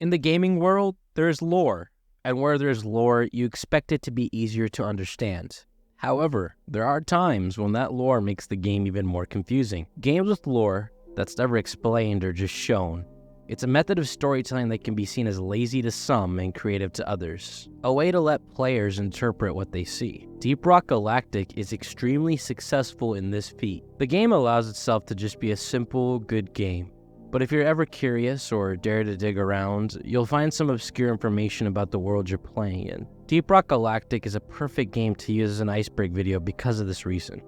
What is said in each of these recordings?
In the gaming world, there's lore, and where there's lore, you expect it to be easier to understand. However, there are times when that lore makes the game even more confusing. Games with lore that's never explained or just shown. It's a method of storytelling that can be seen as lazy to some and creative to others. A way to let players interpret what they see. Deep Rock Galactic is extremely successful in this feat. The game allows itself to just be a simple, good game. But if you're ever curious or dare to dig around, you'll find some obscure information about the world you're playing in. Deep Rock Galactic is a perfect game to use as an iceberg video because of this reason.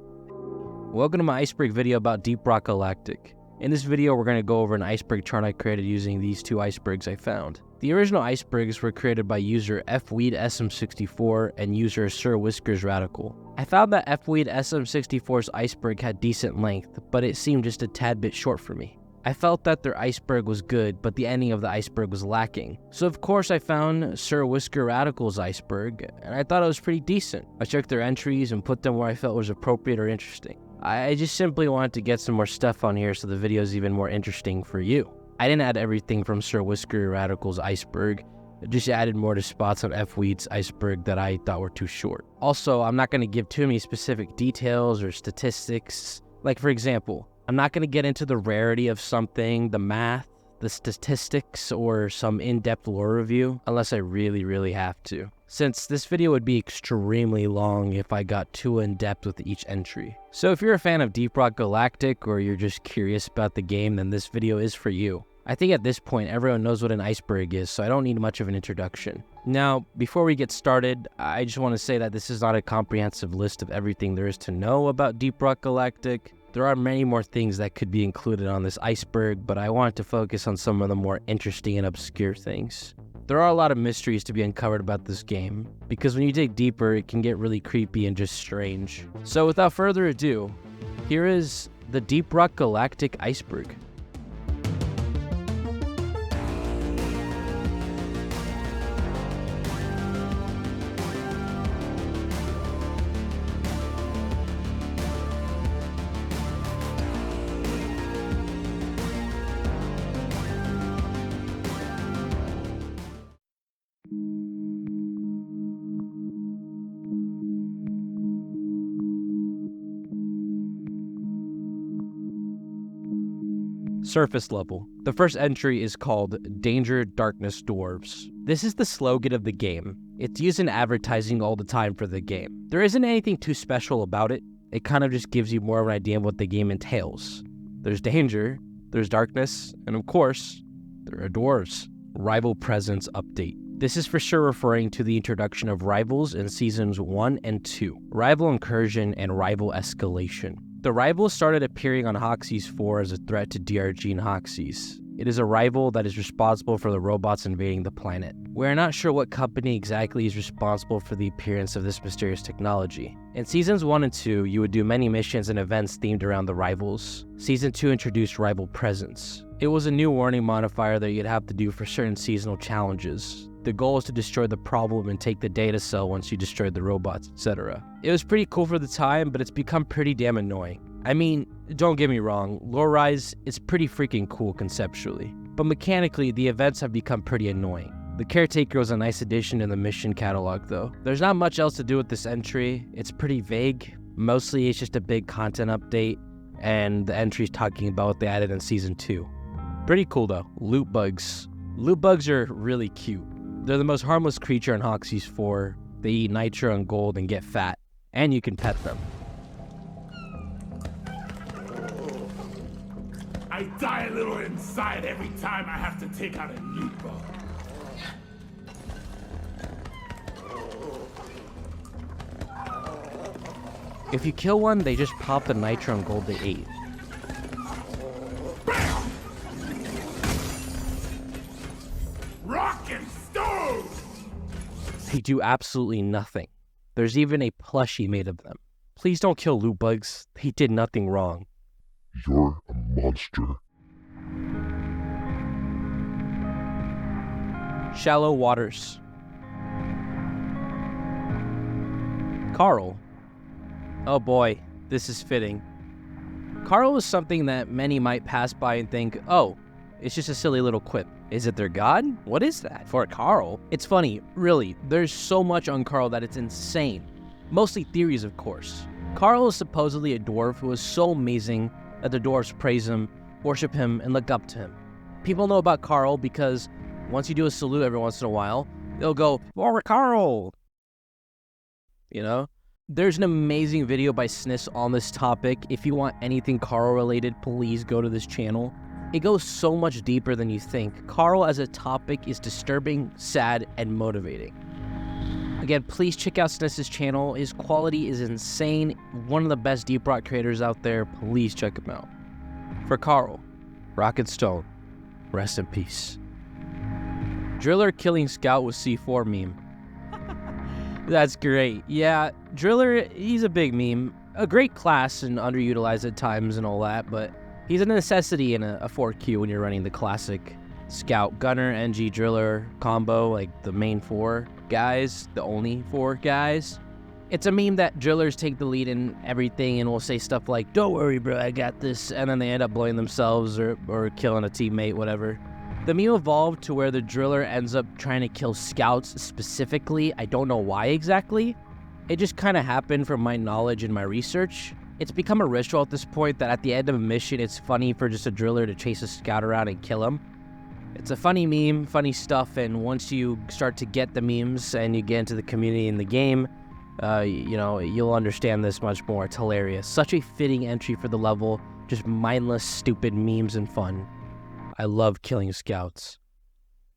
Welcome to my iceberg video about Deep Rock Galactic. In this video, we're going to go over an iceberg chart I created using these two icebergs I found. The original icebergs were created by user FWeedSM64 and user Sir Whiskers Radical. I found that FWeedSM64's iceberg had decent length, but it seemed just a tad bit short for me. I felt that their iceberg was good, but the ending of the iceberg was lacking. So of course I found Sir Whisker Radical's iceberg, and I thought it was pretty decent. I checked their entries and put them where I felt was appropriate or interesting. I just simply wanted to get some more stuff on here so the video is even more interesting for you. I didn't add everything from Sir Whisker Radical's iceberg, I just added more to spots on FWeed's iceberg that I thought were too short. Also, I'm not going to give too many specific details or statistics. Like for example, I'm not going to get into the rarity of something, the math, the statistics, or some in-depth lore review, unless I really have to. Since this video would be extremely long if I got too in-depth with each entry. So if you're a fan of Deep Rock Galactic, or you're just curious about the game, then this video is for you. I think at this point, everyone knows what an iceberg is, so I don't need much of an introduction. Now, before we get started, I just want to say that this is not a comprehensive list of everything there is to know about Deep Rock Galactic. There are many more things that could be included on this iceberg, but I wanted to focus on some of the more interesting and obscure things. There are a lot of mysteries to be uncovered about this game, because when you dig deeper, it can get really creepy and just strange. So without further ado, here is the Deep Rock Galactic Iceberg. Surface level. The first entry is called Danger Darkness Dwarves. This is the slogan of the game. It's used in advertising all the time for the game. There isn't anything too special about it. It kind of just gives you more of an idea of what the game entails. There's danger, there's darkness, and of course, there are dwarves. Rival Presence Update. This is for sure referring to the introduction of rivals in Seasons 1 and 2. Rival Incursion and Rival Escalation. The rivals started appearing on Hoxie's 4 as a threat to DRG and Hoxie's. It is a rival that is responsible for the robots invading the planet. We're not sure what company exactly is responsible for the appearance of this mysterious technology. In Seasons 1 and 2, you would do many missions and events themed around the rivals. Season 2 introduced Rival Presence. It was a new warning modifier that you'd have to do for certain seasonal challenges. The goal is to destroy the problem and take the data cell once you destroyed the robots, etc. It was pretty cool for the time, but it's become pretty damn annoying. I mean, don't get me wrong, lore-wise, it's pretty freaking cool conceptually. But mechanically, the events have become pretty annoying. The Caretaker was a nice addition in the mission catalog though. There's not much else to do with this entry. It's pretty vague. Mostly it's just a big content update, and the entry's talking about what they added in Season 2. Pretty cool though. Loot bugs. Loot bugs are really cute. They're the most harmless creature in Hoxie's 4. They eat nitro and gold and get fat. And you can pet them. I die a little inside every time I have to take out a loot bug. If you kill one, they just pop the nitro and gold they ate. Rock and stove! They do absolutely nothing. There's even a plushie made of them. Please don't kill loot bugs. They did nothing wrong. You're a monster. Shallow waters. Carl. Oh boy, this is fitting. Carl is something that many might pass by and think, oh, it's just a silly little quip. Is it their god? What is that? For Carl? It's funny, really, there's so much on Carl that it's insane. Mostly theories, of course. Carl is supposedly a dwarf who is so amazing that the dwarves praise him, worship him, and look up to him. People know about Carl because once you do a salute every once in a while, they'll go, "For Carl!" You know? There's an amazing video by Sniss on this topic. If you want anything Carl related, please go to this channel. It goes so much deeper than you think. Carl as a topic is disturbing, sad, and motivating. Again, please check out Sniss's channel. His quality is insane. One of the best deep rock creators out there. Please check him out. For Carl, Rock and Stone, rest in peace. Driller killing Scout with C4 meme. That's great. Yeah, Driller, he's a big meme. A great class and underutilized at times and all that, but he's a necessity in a 4Q when you're running the classic Scout, Gunner, NG, Driller combo, like the main 4 guys, the only 4 guys. It's a meme that Drillers take the lead in everything and will say stuff like, "Don't worry, bro, I got this," and then they end up blowing themselves or killing a teammate, whatever. The meme evolved to where the Driller ends up trying to kill Scouts specifically. I don't know why exactly. It just kind of happened from my knowledge and my research. It's become a ritual at this point that at the end of a mission, it's funny for just a Driller to chase a Scout around and kill him. It's a funny meme, funny stuff, and once you start to get the memes and you get into the community in the game, you'll understand this much more. It's hilarious. Such a fitting entry for the level, just mindless, stupid memes and fun. I love killing Scouts.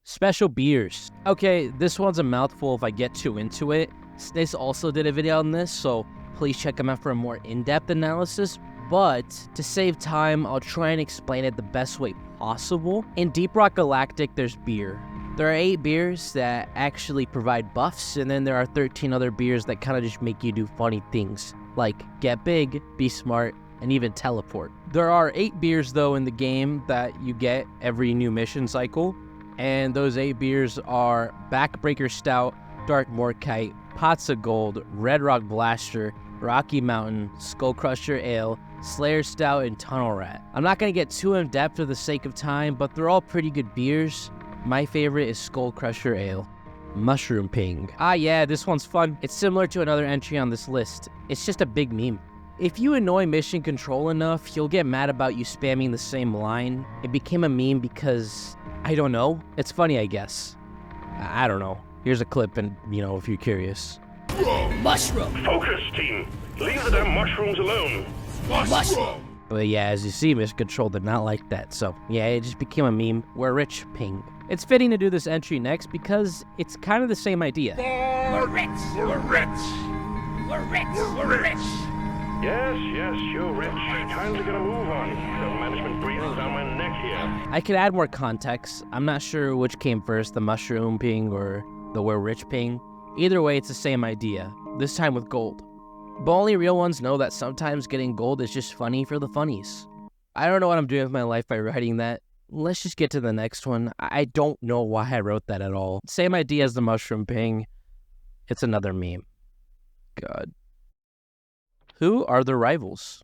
Special beers. Okay, this one's a mouthful if I get too into it. Sniss also did a video on this, so please check him out for a more in-depth analysis. But to save time, I'll try and explain it the best way possible. In Deep Rock Galactic, there's beer. There are 8 beers that actually provide buffs, and then there are 13 other beers that kind of just make you do funny things, like get big, be smart, and even teleport. There are 8 beers, though, in the game that you get every new mission cycle, and those 8 beers are Backbreaker Stout, Dark Morkite, Pots of Gold, Red Rock Blaster, Rocky Mountain, Skull Crusher Ale, Slayer Stout, and Tunnel Rat. I'm not going to get too in-depth for the sake of time, but they're all pretty good beers. My favorite is Skull Crusher Ale. Mushroom Ping. Ah yeah, this one's fun. It's similar to another entry on this list. It's just a big meme. If you annoy mission control enough, he'll get mad about you spamming the same line. It became a meme because, I don't know. It's funny, I guess. I don't know. Here's a clip and, if you're curious. Mushroom! Focus, team! Leave the damn mushrooms alone! Mushroom! But yeah, as you see, mission control did not like that. So yeah, it just became a meme. We're rich, ping. It's fitting to do this entry next because it's kind of the same idea. We're rich! We're rich! We're rich! We're rich! Yes, you're rich. Time to get a move on. The management breathing down my neck here. I could add more context. I'm not sure which came first, the mushroom ping or the we're rich ping. Either way, it's the same idea, this time with gold. But only real ones know that sometimes getting gold is just funny for the funnies. I don't know what I'm doing with my life by writing that. Let's just get to the next one. I don't know why I wrote that at all. Same idea as the mushroom ping. It's another meme. God. Who are the rivals?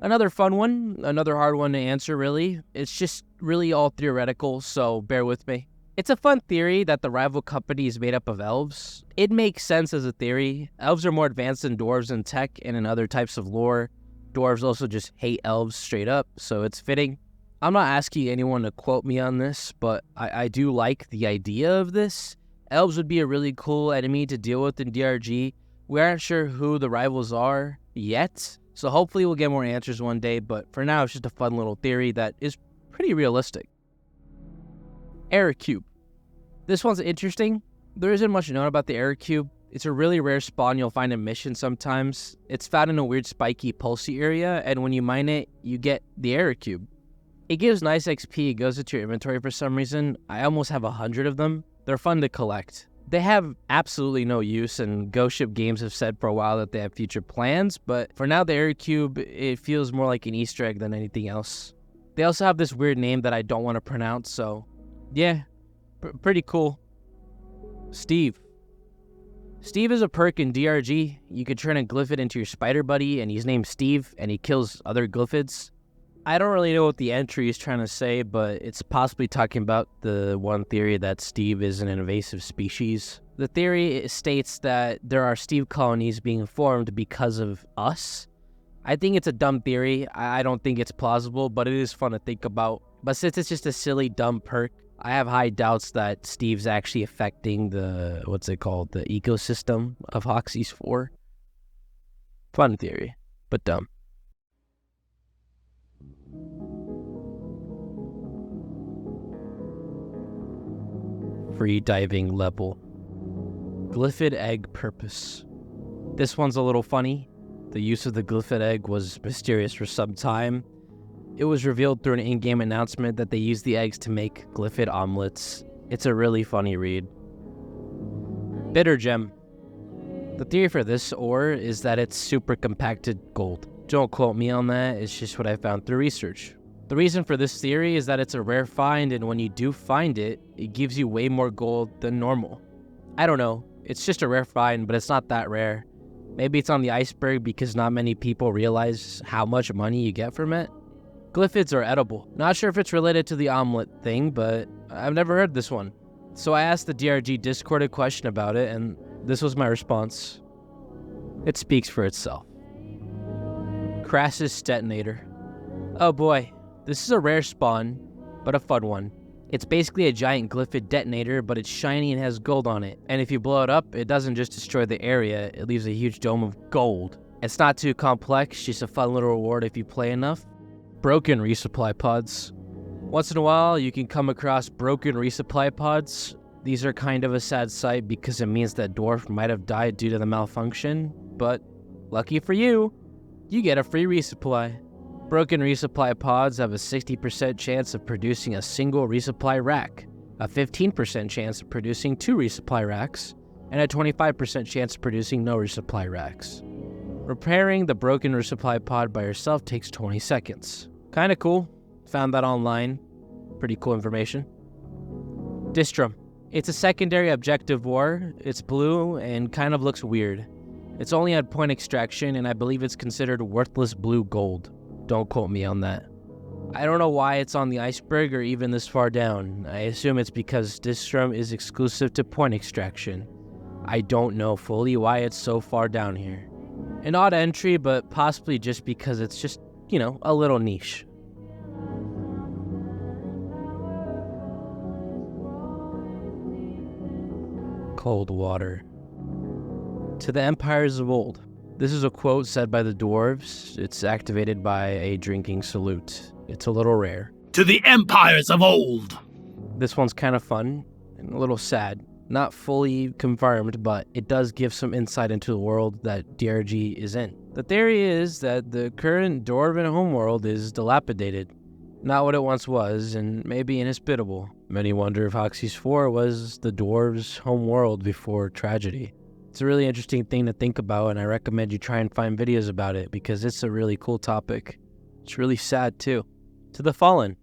Another fun one, another hard one to answer, really. It's just really all theoretical, so bear with me. It's a fun theory that the rival company is made up of elves. It makes sense as a theory. Elves are more advanced than dwarves in tech and in other types of lore. Dwarves also just hate elves straight up, so it's fitting. I'm not asking anyone to quote me on this, but I do like the idea of this. Elves would be a really cool enemy to deal with in DRG. We aren't sure who the rivals are yet, so hopefully we'll get more answers one day, but for now it's just a fun little theory that is pretty realistic. Error Cube. This one's interesting. There isn't much known about the Error Cube. It's a really rare spawn you'll find in missions sometimes. It's found in a weird spiky pulsy area, and when you mine it, you get the Error Cube. It gives nice XP, it goes into your inventory for some reason. I almost have 100 of them. They're fun to collect. They have absolutely no use, and Ghost Ship Games have said for a while that they have future plans, but for now the Error Cube, it feels more like an Easter egg than anything else. They also have this weird name that I don't want to pronounce, so yeah, pretty cool. Steve. Steve is a perk in DRG. You could turn a glyphid into your spider buddy, and he's named Steve, and he kills other glyphids. I don't really know what the entry is trying to say, but it's possibly talking about the one theory that Steve is an invasive species. The theory states that there are Steve colonies being formed because of us. I think it's a dumb theory. I don't think it's plausible, but it is fun to think about. But since it's just a silly, dumb perk, I have high doubts that Steve's actually affecting the, the ecosystem of Hoxie's 4. Fun theory, but dumb. Freediving level. Glyphid egg purpose. This one's a little funny. The use of the glyphid egg was mysterious for some time. It was revealed through an in-game announcement that they used the eggs to make glyphid omelets. It's a really funny read. Bitter gem. The theory for this ore is that it's super compacted gold. Don't quote me on that, it's just what I found through research. The reason for this theory is that it's a rare find, and when you do find it, it gives you way more gold than normal. I don't know, it's just a rare find, but it's not that rare. Maybe it's on the iceberg because not many people realize how much money you get from it. Glyphids are edible. Not sure if it's related to the omelet thing, but I've never heard this one. So I asked the DRG Discord a question about it, and this was my response. It speaks for itself. Crassus detonator. Oh boy, this is a rare spawn, but a fun one. It's basically a giant glyphid detonator, but it's shiny and has gold on it. And if you blow it up, it doesn't just destroy the area, it leaves a huge dome of gold. It's not too complex, just a fun little reward if you play enough. Broken resupply pods. Once in a while, you can come across broken resupply pods. These are kind of a sad sight because it means that dwarf might have died due to the malfunction, but lucky for you, you get a free resupply. Broken resupply pods have a 60% chance of producing a single resupply rack, a 15% chance of producing 2 resupply racks, and a 25% chance of producing no resupply racks. Repairing the broken resupply pod by yourself takes 20 seconds. Kinda cool. Found that online. Pretty cool information. Distrum. It's a secondary objective ore. It's blue and kind of looks weird. It's only at point extraction, and I believe it's considered worthless blue gold. Don't quote me on that. I don't know why it's on the iceberg or even this far down. I assume it's because Distrum is exclusive to point extraction. I don't know fully why it's so far down here. An odd entry, but possibly just because it's just, a little niche. Cold water. To the empires of old. This is a quote said by the dwarves. It's activated by a drinking salute. It's a little rare. To the empires of old. This one's kind of fun and a little sad. Not fully confirmed, but it does give some insight into the world that DRG is in. The theory is that the current dwarven homeworld is dilapidated. Not what it once was, and maybe inhospitable. Many wonder if Hoxie's 4 was the dwarves' homeworld before tragedy. It's a really interesting thing to think about, and I recommend you try and find videos about it because it's a really cool topic. It's really sad too. To the fallen.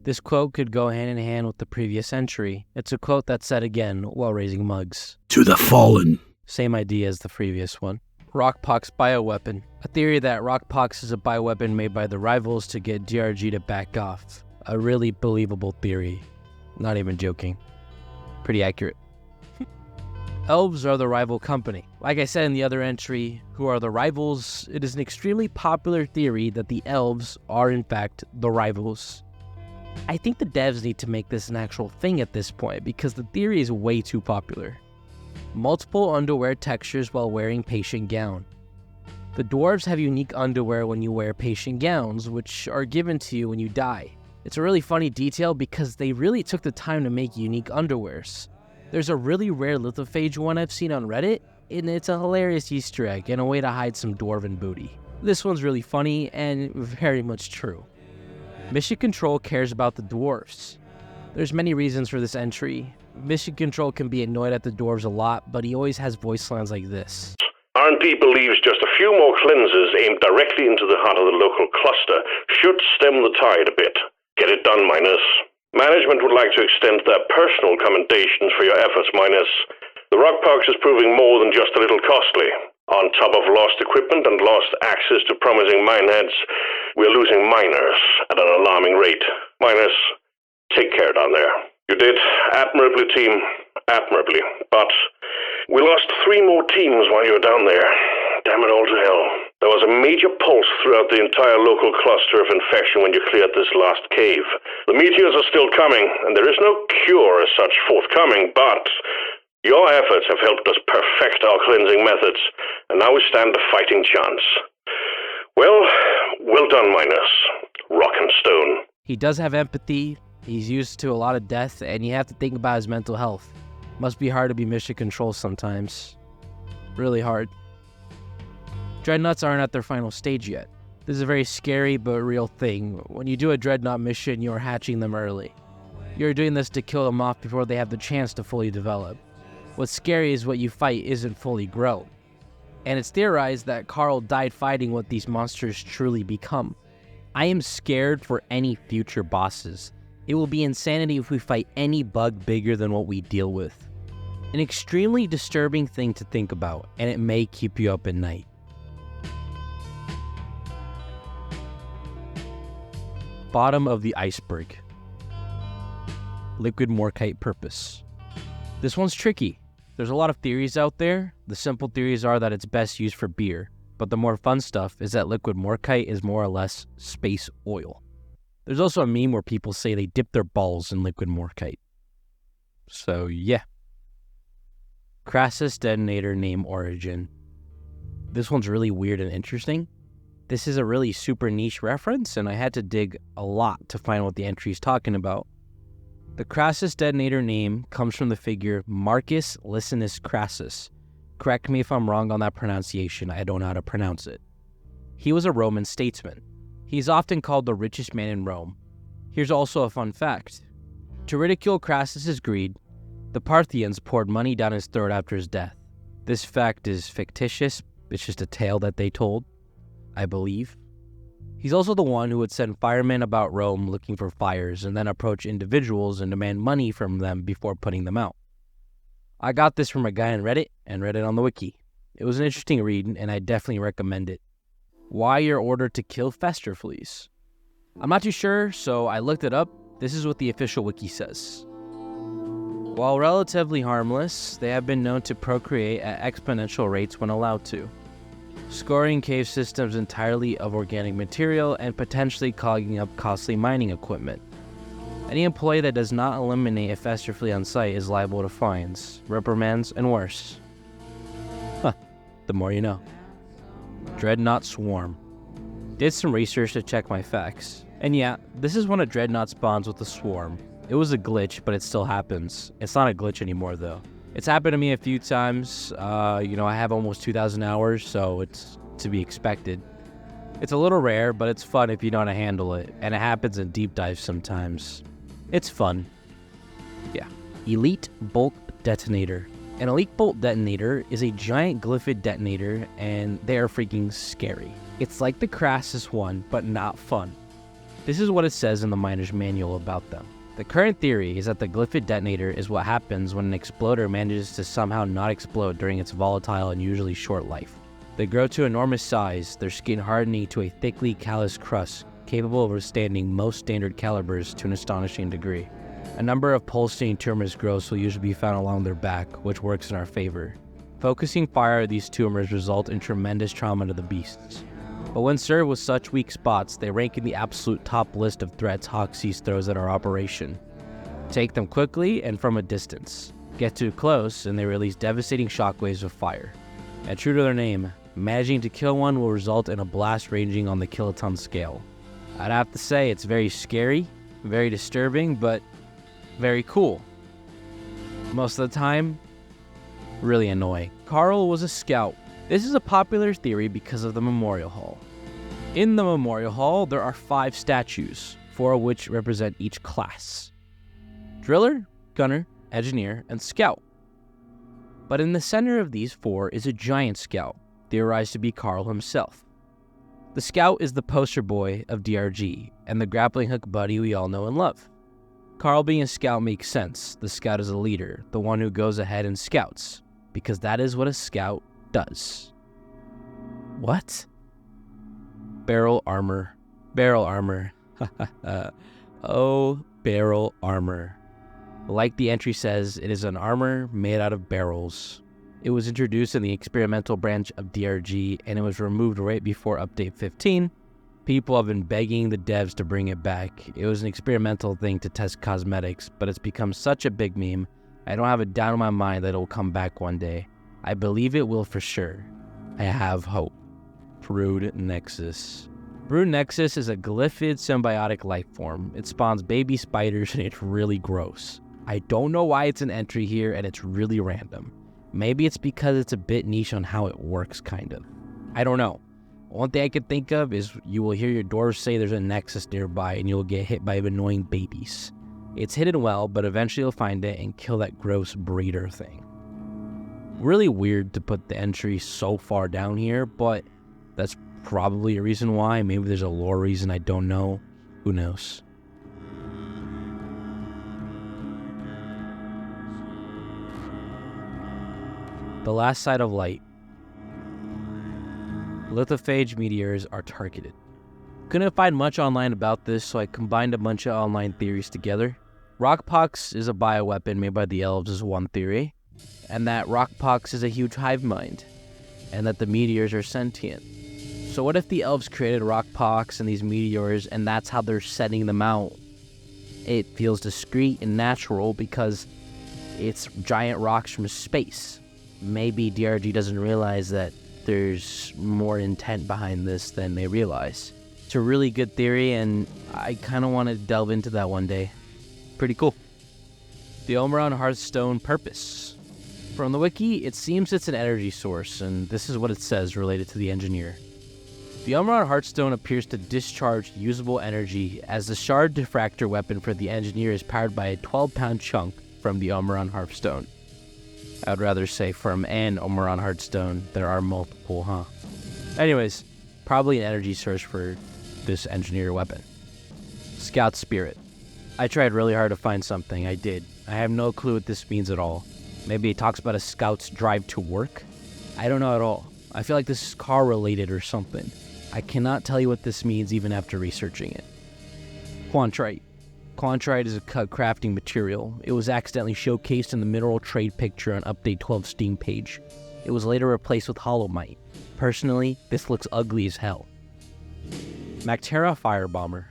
This quote could go hand in hand with the previous entry. It's a quote that's said again while raising mugs. To the fallen. Same idea as the previous one. Rockpox bioweapon. A theory that Rockpox is a bioweapon made by the rivals to get DRG to back off. A really believable theory. Not even joking. Pretty accurate. Elves are the rival company. Like I said in the other entry, who are the rivals? It is an extremely popular theory that the elves are in fact the rivals. I think the devs need to make this an actual thing at this point because the theory is way too popular. Multiple underwear textures while wearing patient gown. The dwarves have unique underwear when you wear patient gowns, which are given to you when you die. It's a really funny detail because they really took the time to make unique underwears. There's a really rare lithophage one I've seen on Reddit, and it's a hilarious Easter egg and a way to hide some dwarven booty. This one's really funny and very much true. Mission Control cares about the dwarves. There's many reasons for this entry. Mission Control can be annoyed at the dwarves a lot, but he always has voice lines like this. R&D believes just a few more cleansers aimed directly into the heart of the local cluster should stem the tide a bit. Get it done, Minus. Management would like to extend their personal commendations for your efforts, Minus. The Rockpox is proving more than just a little costly. On top of lost equipment and lost access to promising mineheads, We're losing miners at an alarming rate. Miners, take care down there. You did admirably, team. Admirably. But we lost 3 more teams while you were down there. Damn it all to hell. There was a major pulse throughout the entire local cluster of infection when you cleared this last cave. The meteors are still coming, and there is no cure as such forthcoming, but your efforts have helped us perfect our cleansing methods, and now we stand a fighting chance. Well done, Minus. Rock and Stone. He does have empathy, he's used to a lot of death, and you have to think about his mental health. Must be hard to be mission control sometimes. Really hard. Dreadnoughts aren't at their final stage yet. This is a very scary but real thing. When you do a Dreadnought mission, you're hatching them early. You're doing this to kill them off before they have the chance to fully develop. What's scary is what you fight isn't fully grown. And it's theorized that Carl died fighting what these monsters truly become. I am scared for any future bosses. It will be insanity if we fight any bug bigger than what we deal with. An extremely disturbing thing to think about, and it may keep you up at night. Bottom of the iceberg. Liquid Morkite purpose. This one's tricky. There's a lot of theories out there. The simple theories are that it's best used for beer, but the more fun stuff is that liquid Morkite is more or less space oil. There's also a meme where people say they dip their balls in liquid Morkite. So yeah. Crassus detonator name origin. This one's really weird and interesting. This is a really super niche reference, and I had to dig a lot to find what the entry is talking about. The Crassus detonator name comes from the figure Marcus Licinius Crassus. Correct me if I'm wrong on that pronunciation, I don't know how to pronounce it. He was a Roman statesman. He's often called the richest man in Rome. Here's also a fun fact. To ridicule Crassus's greed, the Parthians poured money down his throat after his death. This fact is fictitious, it's just a tale that they told, I believe. He's also the one who would send firemen about Rome looking for fires and then approach individuals and demand money from them before putting them out. I got this from a guy on Reddit and read it on the wiki. It was an interesting read and I definitely recommend it. Why you're ordered to kill fester fleas? I'm not too sure, so I looked it up. This is what the official wiki says. While relatively harmless, they have been known to procreate at exponential rates when allowed to, scoring cave systems entirely of organic material and potentially clogging up costly mining equipment. Any employee that does not eliminate a fester flea on site is liable to fines, reprimands, and worse. The more you know. Dreadnought Swarm. Did some research to check my facts. And yeah, this is when a Dreadnought spawns with a swarm. It was a glitch, but it still happens. It's not a glitch anymore though. It's happened to me a few times. I have almost 2,000 hours, so it's to be expected. It's a little rare, but it's fun if you know how to handle it, and it happens in deep dives sometimes. It's fun. Yeah. Elite Bolt Detonator. An Elite Bolt Detonator is a giant glyphid detonator, and they are freaking scary. It's like the Crassus one, but not fun. This is what it says in the miner's manual about them. The current theory is that the glyphid detonator is what happens when an exploder manages to somehow not explode during its volatile and usually short life. They grow to enormous size, their skin hardening to a thickly calloused crust, capable of withstanding most standard calibers to an astonishing degree. A number of pulsating tumors growths will usually be found along their back, which works in our favor. Focusing fire at these tumors result in tremendous trauma to the beasts. But when served with such weak spots, they rank in the absolute top list of threats Hoxie's throws at our operation. Take them quickly and from a distance. Get too close and they release devastating shockwaves of fire. And true to their name, managing to kill one will result in a blast ranging on the kiloton scale. I'd have to say it's very scary, very disturbing, but very cool. Most of the time, really annoying. Carl was a scout. This is a popular theory because of the Memorial Hall. In the Memorial Hall, there are 5 statues, 4 of which represent each class: Driller, Gunner, Engineer, and Scout. But in the center of these 4 is a giant scout, theorized to be Carl himself. The Scout is the poster boy of DRG, and the grappling hook buddy we all know and love. Carl being a scout makes sense. The scout is a leader, the one who goes ahead and scouts, because that is what a scout does. What? Barrel armor Barrel armor. Oh, barrel armor. Like the entry says, it is an armor made out of barrels. It was introduced in the experimental branch of DRG, and it was removed right before Update 15. People have been begging the devs to bring it back. It was an experimental thing to test cosmetics, but it's become such a big meme. I don't have a doubt in my mind that it will come back one day. I believe it will for sure. I have hope. Brood Nexus. Brood Nexus is a glyphid symbiotic life form. It spawns baby spiders and it's really gross. I don't know why it's an entry here and it's really random. Maybe it's because it's a bit niche on how it works, kind of. I don't know. One thing I could think of is you will hear your dwarves say there's a nexus nearby and you'll get hit by annoying babies. It's hidden well, but eventually you'll find it and kill that gross breeder thing. Really weird to put the entry so far down here, but that's probably a reason why. Maybe there's a lore reason I don't know. Who knows? The last side of light. Lithophage meteors are targeted. Couldn't find much online about this, so I combined a bunch of online theories together. Rockpox is a bioweapon made by the elves is one theory, and that Rockpox is a huge hive mind, and that the meteors are sentient. So what if the elves created Rockpox and these meteors, and that's how they're setting them out? It feels discreet and natural because it's giant rocks from space. Maybe DRG doesn't realize that there's more intent behind this than they realize. It's a really good theory, and I kind of want to delve into that one day. Pretty cool. The Omeron Hearthstone purpose. From the wiki, it seems it's an energy source, and this is what it says related to the engineer. The Omeron Hearthstone appears to discharge usable energy, as the shard diffractor weapon for the engineer is powered by a 12-pound chunk from the Omeron Hearthstone. I would rather say from an Omeron Hearthstone. There are multiple, huh? Anyways, probably an energy source for this engineer weapon. Scout Spirit. I tried really hard to find something. I did. I have no clue what this means at all. Maybe it talks about a scout's drive to work? I don't know at all. I feel like this is car related or something. I cannot tell you what this means even after researching it. Quantrite. Quantrite is a crafting material. It was accidentally showcased in the mineral trade picture on Update 12 Steam page. It was later replaced with Holomite. Personally, this looks ugly as hell. Mactera Firebomber.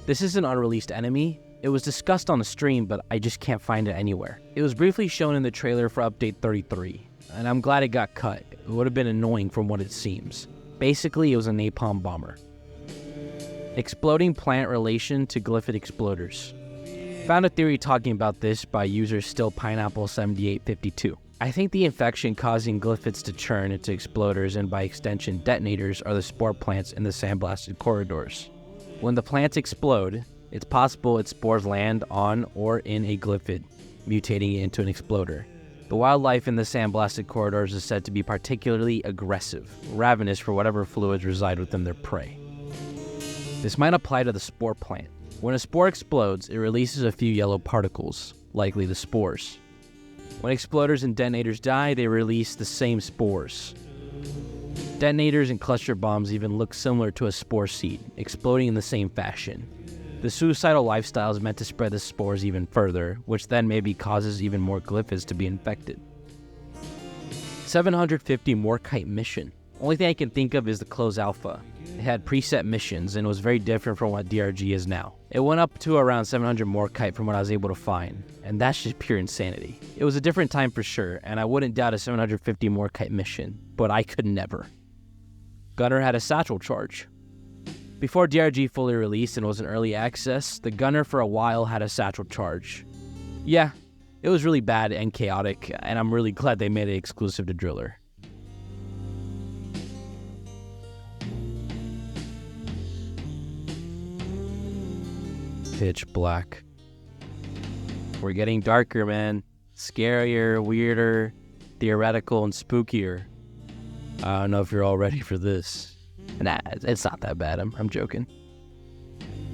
This is an unreleased enemy. It was discussed on the stream, but I just can't find it anywhere. It was briefly shown in the trailer for Update 33, and I'm glad it got cut. It would have been annoying from what it seems. Basically, it was a napalm bomber. Exploding plant relation to glyphid exploders. Found a theory talking about this by user StillPineapple7852. I think the infection causing glyphids to churn into exploders and by extension detonators are the spore plants in the sandblasted corridors. When the plants explode, it's possible its spores land on or in a glyphid, mutating it into an exploder. The wildlife in the sandblasted corridors is said to be particularly aggressive, ravenous for whatever fluids reside within their prey. This might apply to the spore plant. When a spore explodes, it releases a few yellow particles, likely the spores. When exploders and detonators die, they release the same spores. Detonators and cluster bombs even look similar to a spore seed, exploding in the same fashion. The suicidal lifestyle is meant to spread the spores even further, which then maybe causes even more glyphids to be infected. 750 Morkite mission. Only thing I can think of is the closed alpha. It had preset missions and was very different from what DRG is now. It went up to around 700 Morkite from what I was able to find, and that's just pure insanity. It was a different time for sure, and I wouldn't doubt a 750 Morkite mission, but I could never. Gunner had a satchel charge. Before DRG fully released and was in early access, the Gunner for a while had a satchel charge. Yeah, it was really bad and chaotic, and I'm really glad they made it exclusive to Driller. Pitch black. We're getting darker, man. Scarier, weirder, theoretical, and spookier. I don't know if you're all ready for this. Nah, it's not that bad. I'm joking.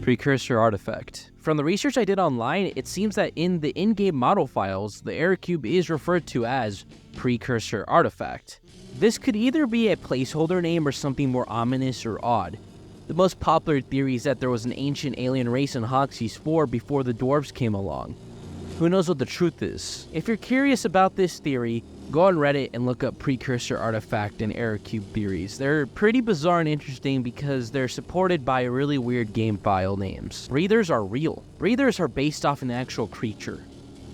Precursor artifact. From the research I did online, it seems that in the in-game model files, the error cube is referred to as precursor artifact. This could either be a placeholder name or something more ominous or odd. The most popular theory is that there was an ancient alien race in Hoxie's 4 before the dwarves came along. Who knows what the truth is? If you're curious about this theory, go on Reddit and look up precursor artifact and error cube theories. They're pretty bizarre and interesting because they're supported by really weird game file names. Breathers are real. Breathers are based off an actual creature.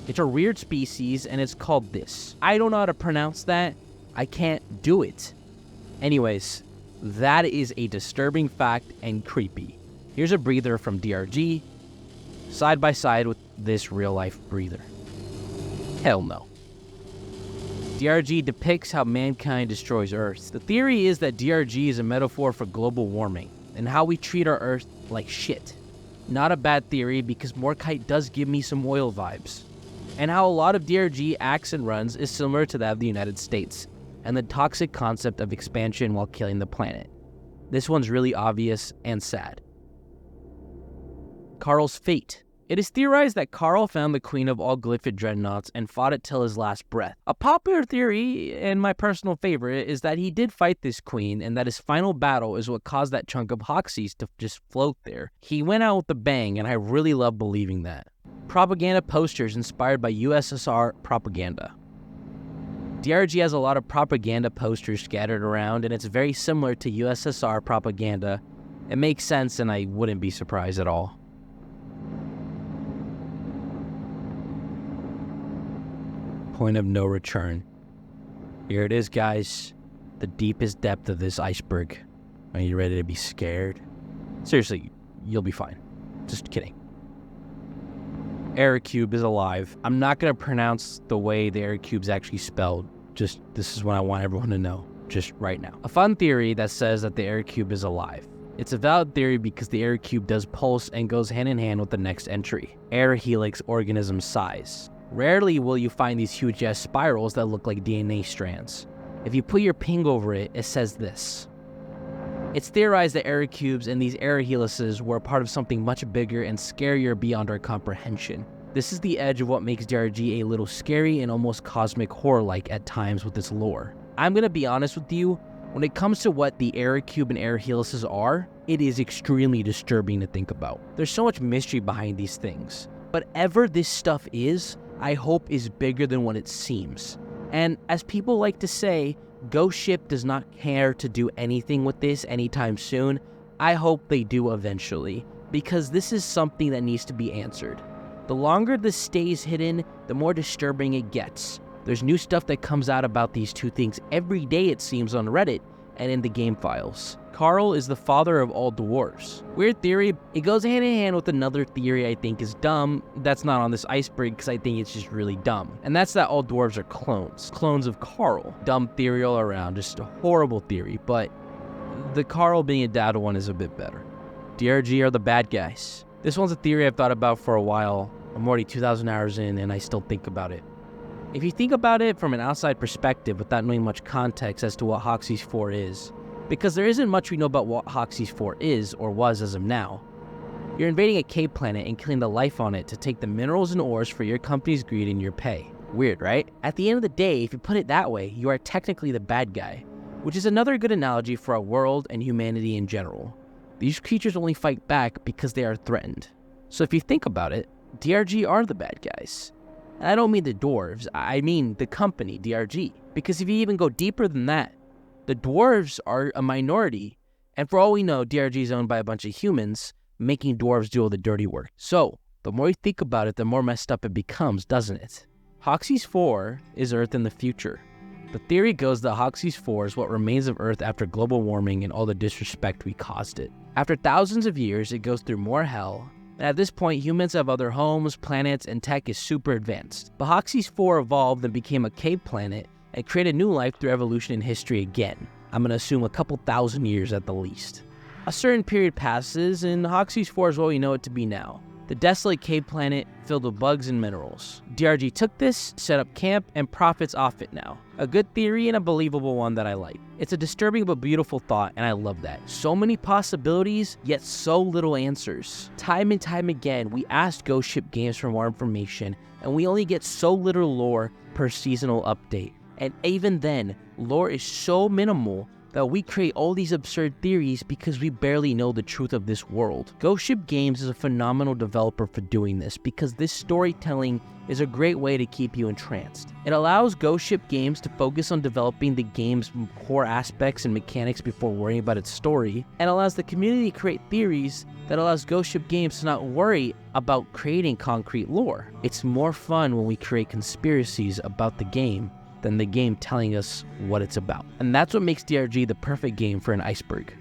It's a weird species and it's called this. I don't know how to pronounce that. I can't do it. Anyways, that is a disturbing fact and creepy. Here's a breather from DRG, side by side with this real-life breather. Hell no. DRG depicts how mankind destroys Earth. The theory is that DRG is a metaphor for global warming and how we treat our Earth like shit. Not a bad theory because Morkite does give me some oil vibes. And how a lot of DRG acts and runs is similar to that of the United States and the toxic concept of expansion while killing the planet. This one's really obvious and sad. Carl's fate. It is theorized that Carl found the queen of all Glyphid dreadnoughts and fought it till his last breath. A popular theory, and my personal favorite, is that he did fight this queen and that his final battle is what caused that chunk of Hoxies to just float there. He went out with a bang, and I really love believing that. Propaganda posters inspired by USSR propaganda. DRG has a lot of propaganda posters scattered around, and it's very similar to USSR propaganda. It makes sense, and I wouldn't be surprised at all. Point of no return. Here it is, guys. The deepest depth of this iceberg. Are you ready to be scared? Seriously, you'll be fine. Just kidding. Error cube is alive. I'm not going to pronounce the way the error cube's actually spelled. Just, this is what I want everyone to know. Just right now. A fun theory that says that the error cube is alive. It's a valid theory because the error cube does pulse and goes hand in hand with the next entry. Error helix organism size. Rarely will you find these huge-ass spirals that look like DNA strands. If you put your ping over it, it says this. It's theorized that error cubes and these error helices were a part of something much bigger and scarier beyond our comprehension. This is the edge of what makes DRG a little scary and almost cosmic horror-like at times with its lore. I'm gonna be honest with you, when it comes to what the error cube and error helices are, it is extremely disturbing to think about. There's so much mystery behind these things. Whatever this stuff is, I hope is bigger than what it seems. And as people like to say, Ghost Ship does not care to do anything with this anytime soon. I hope they do eventually, because this is something that needs to be answered. The longer this stays hidden, the more disturbing it gets. There's new stuff that comes out about these two things every day, it seems, on Reddit and in the game files. Carl is the father of all dwarves. Weird theory, it goes hand in hand with another theory I think is dumb, that's not on this iceberg because I think it's just really dumb. And that's that all dwarves are clones. Clones of Carl. Dumb theory all around, just a horrible theory, but the Carl being a dad one is a bit better. DRG are the bad guys. This one's a theory I've thought about for a while. I'm already 2,000 hours in and I still think about it. If you think about it from an outside perspective without knowing much context as to what Hoxie's 4 is, because there isn't much we know about what Hoxie's 4 is or was as of now. You're invading a cave planet and killing the life on it to take the minerals and ores for your company's greed and your pay. Weird, right? At the end of the day, if you put it that way, you are technically the bad guy, which is another good analogy for our world and humanity in general. These creatures only fight back because they are threatened. So if you think about it, DRG are the bad guys. And I don't mean the dwarves, I mean the company, DRG. Because if you even go deeper than that, the dwarves are a minority, and for all we know, DRG is owned by a bunch of humans, making dwarves do all the dirty work. So, the more you think about it, the more messed up it becomes, doesn't it? Hoxie's 4 is Earth in the future. The theory goes that Hoxie's 4 is what remains of Earth after global warming and all the disrespect we caused it. After thousands of years, it goes through more hell, and at this point, humans have other homes, planets, and tech is super advanced. But Hoxie's 4 evolved and became a cave planet, and create a new life through evolution in history again. I'm going to assume a couple thousand years at the least. A certain period passes, and Hoxie's 4 is what we know it to be now. The desolate cave planet filled with bugs and minerals. DRG took this, set up camp, and profits off it now. A good theory and a believable one that I like. It's a disturbing but beautiful thought, and I love that. So many possibilities, yet so little answers. Time and time again, we asked Ghost Ship Games for more information, and we only get so little lore per seasonal update. And even then, lore is so minimal that we create all these absurd theories because we barely know the truth of this world. Ghost Ship Games is a phenomenal developer for doing this because this storytelling is a great way to keep you entranced. It allows Ghost Ship Games to focus on developing the game's core aspects and mechanics before worrying about its story, and allows the community to create theories that allows Ghost Ship Games to not worry about creating concrete lore. It's more fun when we create conspiracies about the game than the game telling us what it's about. And that's what makes DRG the perfect game for an iceberg.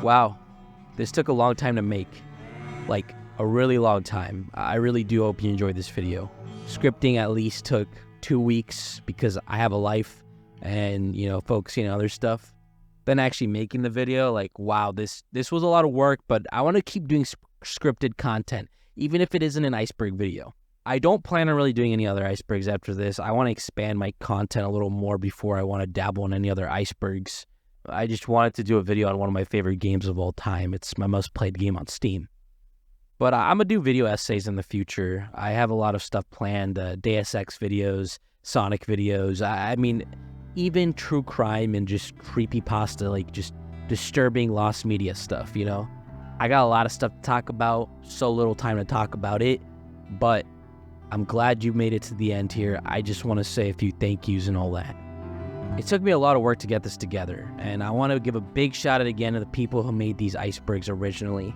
Wow, this took a long time to make. Like, a really long time. I really do hope you enjoyed this video. Scripting at least took 2 weeks because I have a life and, focusing on other stuff. Then actually making the video, like, wow, this was a lot of work, but I want to keep doing scripted content, even if it isn't an iceberg video. I don't plan on really doing any other icebergs after this. I want to expand my content a little more before I want to dabble in any other icebergs. I just wanted to do a video on one of my favorite games of all time. It's my most played game on Steam. But I'm going to do video essays in the future. I have a lot of stuff planned, Deus Ex videos, Sonic videos. I mean, even true crime and just creepypasta, like just disturbing lost media stuff, I got a lot of stuff to talk about, so little time to talk about it, but I'm glad you made it to the end here. I just want to say a few thank yous and all that. It took me a lot of work to get this together, and I want to give a big shout out again to the people who made these icebergs originally.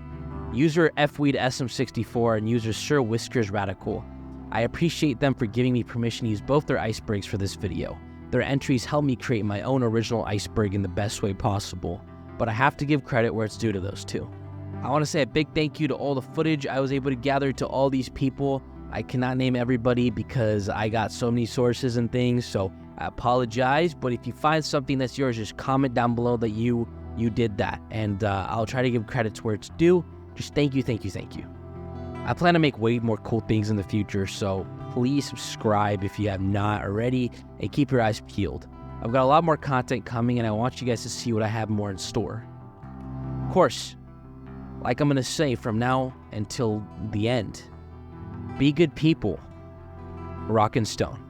User FWeedSM64 and user Sir Whiskers Radical. I appreciate them for giving me permission to use both their icebergs for this video. Their entries helped me create my own original iceberg in the best way possible, but I have to give credit where it's due to those two. I want to say a big thank you to all the footage I was able to gather to all these people. I cannot name everybody because I got so many sources and things, so I apologize, but if you find something that's yours, just comment down below that you did that, and I'll try to give credit to where it's due. Just thank you. I plan to make way more cool things in the future, so please subscribe if you have not already, and keep your eyes peeled. I've got a lot more content coming, and I want you guys to see what I have more in store. Of course, like I'm going to say from now until the end, be good people, rock and stone.